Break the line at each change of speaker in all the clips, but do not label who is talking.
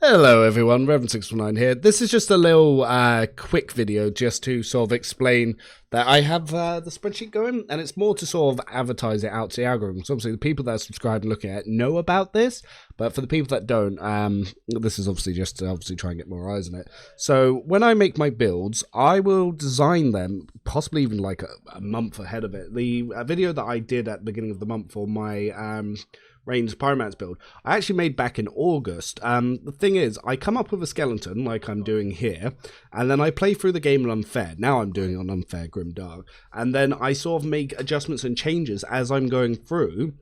Hello everyone, Reverend619 here. This is just a little quick video just to sort of explain that I have the spreadsheet going, and it's more to sort of advertise it out to the algorithms. Obviously the people that are subscribed and looking at it know about this, but for the people that don't, this is obviously just to try and get more eyes on it. So when I make my builds, I will design them possibly even like a month ahead of it. The video that I did at the beginning of the month for my Range Pyromancer build, I actually made back in August. The thing is, I come up with a skeleton like I'm doing here, and then I play through the game on unfair. Now I'm doing it on unfair Grimdark, and then I sort of make adjustments and changes as I'm going through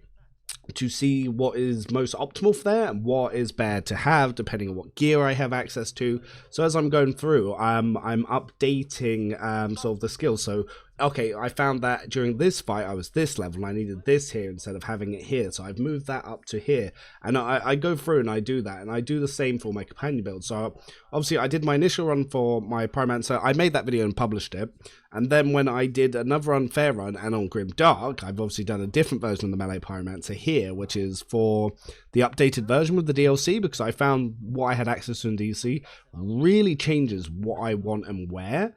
to see what is most optimal for there and what is bad to have depending on what gear I have access to. So as I'm going through, I'm updating sort of the skills. So okay, I found that during this fight I was this level and I needed this here instead of having it here, so I've moved that up to here, and I go through and I do that, and I do the same for my companion build. So obviously I did my initial run for my Pyromancer, I made that video and published it, and then when I did another unfair run and on Grimdark, I've obviously done a different version of the melee Pyromancer here, which is for the updated version with the DLC, because I found what I had access to in DLC really changes what I want and where.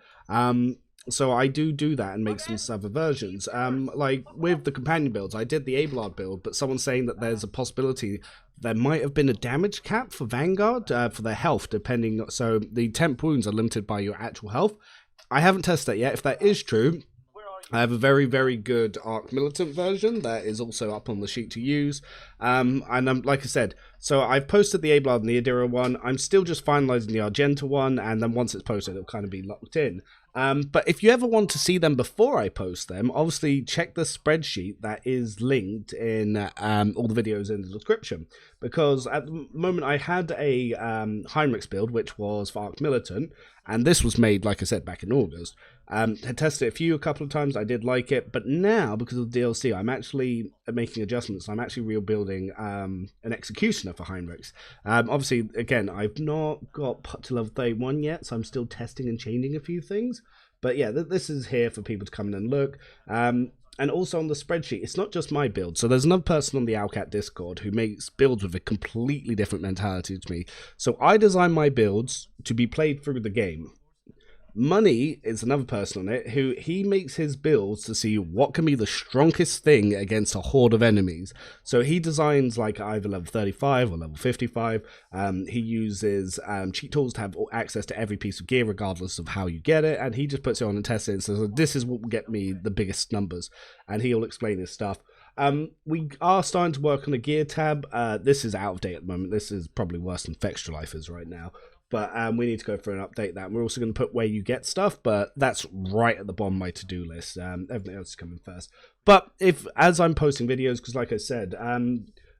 So I do that and make some other versions. Like with the companion builds, I did the Abelard build, but someone's saying that there's a possibility there might have been a damage cap for Vanguard for their health, depending. So the temp wounds are limited by your actual health. I haven't tested that yet. If that is true, I have a very, very good Arc Militant version that is also up on the sheet to use. And like I said, so I've posted the Abelard and the Adira one. I'm still just finalizing the Argenta one, and then once it's posted, it'll kind of be locked in. But if you ever want to see them before I post them, obviously check the spreadsheet that is linked in all the videos in the description. Because at the moment I had a Heinrich's build, which was for Arc Militant, and this was made, like I said, back in August. Had tested it a couple of times, I did like it, but now, because of the DLC, I'm actually making adjustments. I'm actually rebuilding an Executioner for Heinrich's. Obviously, again, I've not got put to level 31 yet, so I'm still testing and changing a few things. But yeah, this is here for people to come in and look. And also on the spreadsheet, it's not just my build. So there's another person on the Owlcat Discord who makes builds with a completely different mentality to me. So I design my builds to be played through the game. Money is another person on it who he makes his builds to see what can be the strongest thing against a horde of enemies. So he designs like either level 35 or level 55. He uses cheat tools to have access to every piece of gear regardless of how you get it, and he just puts it on and tests it and says, this is what will get me the biggest numbers, and he'll explain his stuff. We are starting to work on a gear tab. This is out of date at the moment. This is probably worse than Fextra Life is right now. But we need to go through and update that. And we're also going to put where you get stuff, but that's right at the bottom of my to-do list. Everything else is coming first. But as I'm posting videos, because like I said,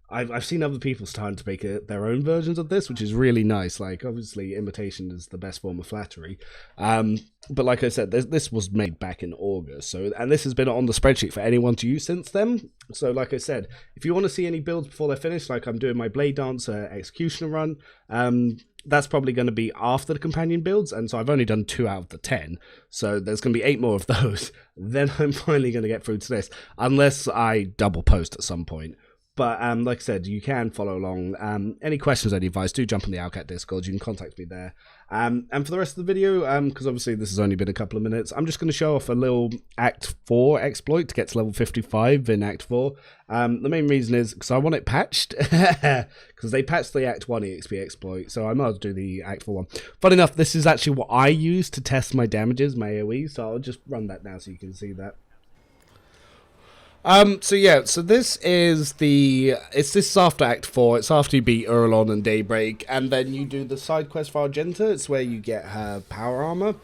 I've seen other people starting to make their own versions of this, which is really nice. Like, obviously, imitation is the best form of flattery. But like I said, this was made back in August. And this has been on the spreadsheet for anyone to use since then. So like I said, if you want to see any builds before they're finished, like I'm doing my Blade Dancer Executioner run, that's probably going to be after the companion builds, and so I've only done 2 out of the 10, so there's going to be 8 more of those. Then I'm finally going to get through to this, unless I double post at some point. But like I said, you can follow along. Any questions, any advice, do jump on the Owlcat Discord. You can contact me there. And for the rest of the video, because obviously this has only been a couple of minutes, I'm just going to show off a little Act 4 exploit to get to level 55 in Act 4. The main reason is because I want it patched, because they patched the Act 1 EXP exploit, so I might as well do the Act 4 one. Fun enough, this is actually what I use to test my damages, my AoE, so I'll just run that now so you can see that. So this is this is after Act 4, it's after you beat Urlon and Daybreak, and then you do the side quest for Argenta. It's where you get her power armor.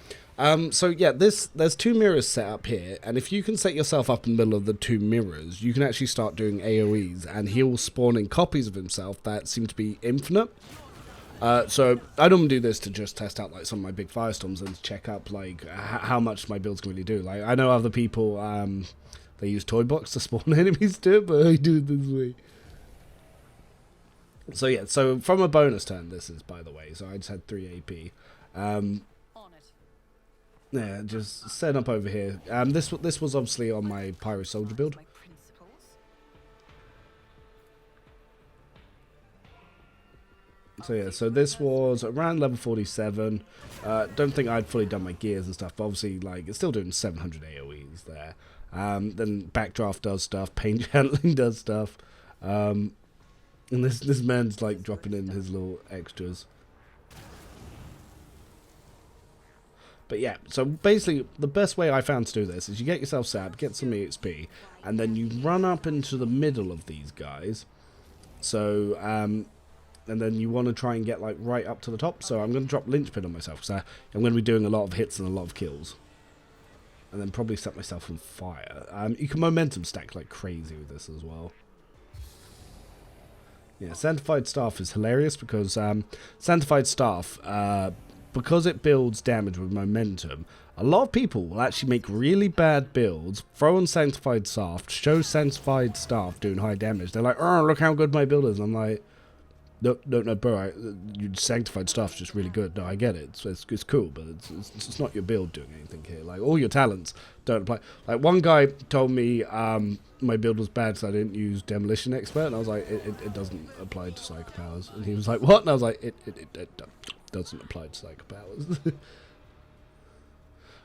So yeah, there's 2 mirrors set up here, and if you can set yourself up in the middle of the 2 mirrors, you can actually start doing AoEs, and he will spawn in copies of himself that seem to be infinite. So I don't do this to just test out like some of my big firestorms and to check up like how much my builds can really do. Like I know other people, they use toy box to spawn enemies too, but I do it this way. So yeah, so from a bonus turn, this is, by the way. So I just had 3 AP. Yeah, just set up over here. This was obviously on my Pyro Soldier build. So yeah, so this was around level 47. Don't think I'd fully done my gears and stuff, but obviously, like, it's still doing 700 AoEs there. Then Backdraft does stuff, Pain Channeling does stuff. And this man's, like, dropping in his little extras. But yeah, so basically, the best way I found to do this is you get yourself set up, get some EXP, and then you run up into the middle of these guys. So, and then you want to try and get, like, right up to the top. So I'm going to drop Linchpin on myself, because I'm going to be doing a lot of hits and a lot of kills. And then probably set myself on fire. You can momentum stack like crazy with this as well. Yeah, Sanctified Staff is hilarious because Sanctified Staff, because it builds damage with momentum, a lot of people will actually make really bad builds, throw on Sanctified Staff, show Sanctified Staff doing high damage. They're like, oh, look how good my build is. And I'm like, no, bro, your Sanctified Staff's just really good. No, I get it. It's cool, but it's not your build doing anything here. Like, all your talents don't apply. Like, one guy told me my build was bad so I didn't use Demolition Expert, and I was like, it doesn't apply to Psycho Powers. And he was like, what? And I was like, it doesn't apply to Psycho Powers.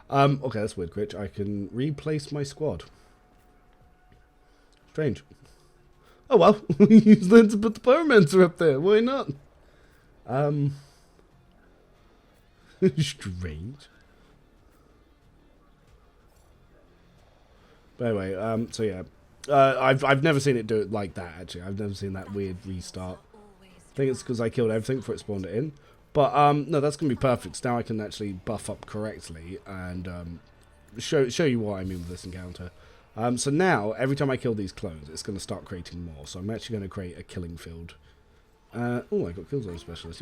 Okay, that's weird, Critch. I can replace my squad. Strange. Oh well, use them to put the Pyromancer up there. Why not? Strange. But anyway, so yeah, I've never seen it do it like that. Actually, I've never seen that weird restart. I think it's because I killed everything before it spawned it in. But no, that's gonna be perfect. So now I can actually buff up correctly and show you what I mean with this encounter. So now, every time I kill these clones, it's going to start creating more. So I'm actually going to create a killing field. Oh, I got Killzone Specialist.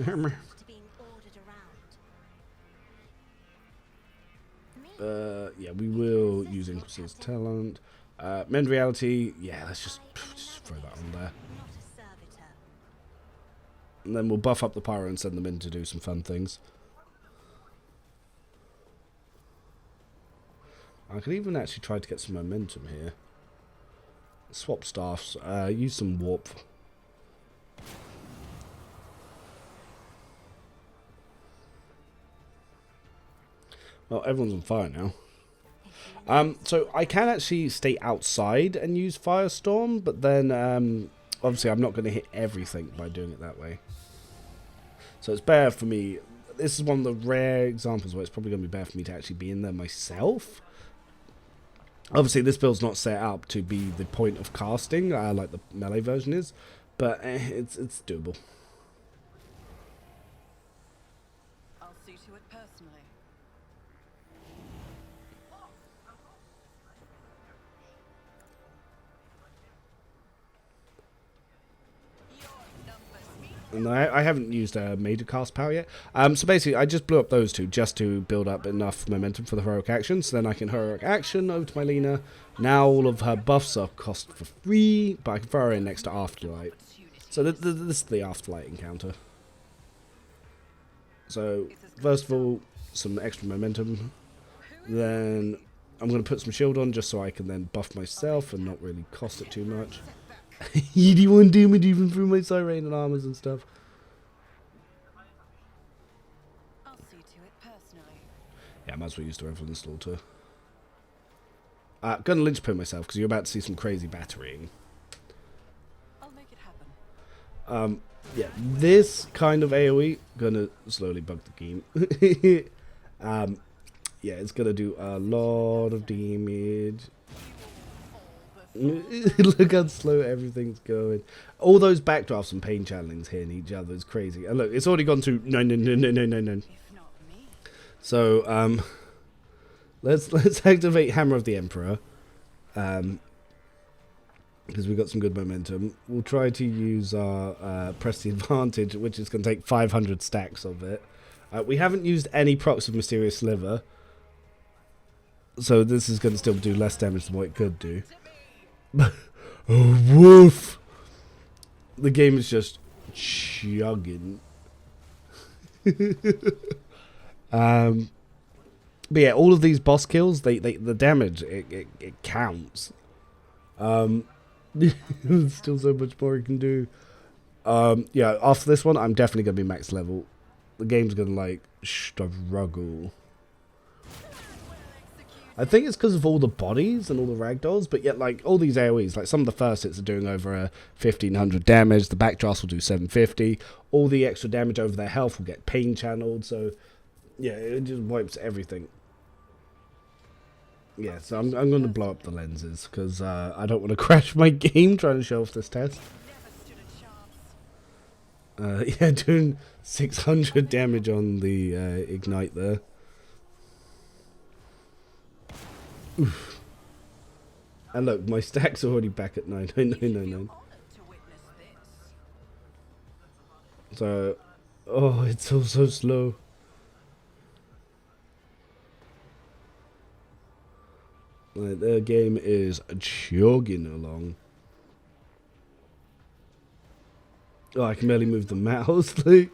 Yeah, we will use Inquisitor's talent. Mend Reality, yeah, let's just throw that on there. And then we'll buff up the Pyro and send them in to do some fun things. I could even actually try to get some momentum here. Swap staffs. Use some warp. Well, everyone's on fire now. So I can actually stay outside and use Firestorm, but then obviously I'm not going to hit everything by doing it that way. So it's better for me. This is one of the rare examples where it's probably going to be better for me to actually be in there myself. Obviously, this build's not set up to be the point of casting, like the melee version is, but it's doable.
I'll see to it personally.
And I haven't used a major cast power yet. So basically, I just blew up those two just to build up enough momentum for the heroic action. So then I can heroic action over to my Lena. Now all of her buffs are cost for free, but I can throw her in next to Afterlight. So this is the Afterlight encounter. So first of all, some extra momentum. Then I'm going to put some shield on just so I can then buff myself and not really cost it too much. You do one damage even through my Siren and armors and stuff.
I'll see to it personally.
Yeah, I might as well use the Reverend Slaughter. Gonna linchpin myself because you're about to see some crazy batterying.
I'll make it happen.
Yeah, this kind of AoE gonna slowly bug the game. Yeah, it's gonna do a lot of damage. Look how slow everything's going. All those backdrafts and pain channelings hitting each other is crazy. And look, it's already gone to no. So let's activate Hammer of the Emperor. Because we've got some good momentum. We'll try to use our Press the Advantage, which is going to take 500 stacks of it. We haven't used any procs of Mysterious Sliver, so this is going to still do less damage than what it could do. Oh, woof! The game is just chugging. But yeah, all of these boss kills, the damage, it counts. There's still so much more you can do. Yeah, after this one, I'm definitely going to be max level. The game's going to, like, struggle. I think it's because of all the bodies and all the ragdolls, but yet, like, all these AoEs, like, some of the first hits are doing over 1500 damage, the backdrafts will do 750, all the extra damage over their health will get pain channeled, so, yeah, it just wipes everything. Yeah, so I'm going to blow up the lenses, because I don't want to crash my game trying to show off this test. Yeah, doing 600 damage on the ignite there. Oof. And look, my stack's already back at 99999. So, oh, it's so slow. Like, their game is chugging along. Oh, I can barely move the mouse, like.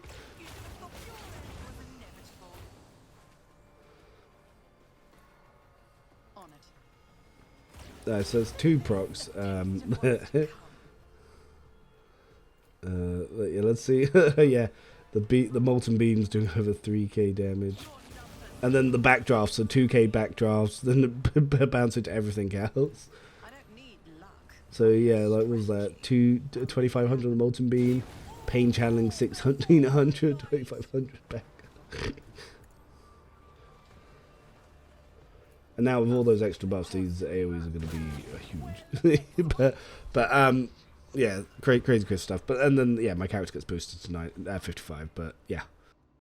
So it's 2 procs. Yeah, let's see. Yeah, the molten beam's doing over 3k damage, and then the backdrafts, so 2k backdrafts, then bounce into everything else. So yeah, like what was that? 2500 on the molten beam, pain channeling 1600, 2500 back. And now with all those extra buffs, these AoEs are going to be huge. but yeah, crazy stuff. But and then yeah, my character gets boosted to 55. But yeah.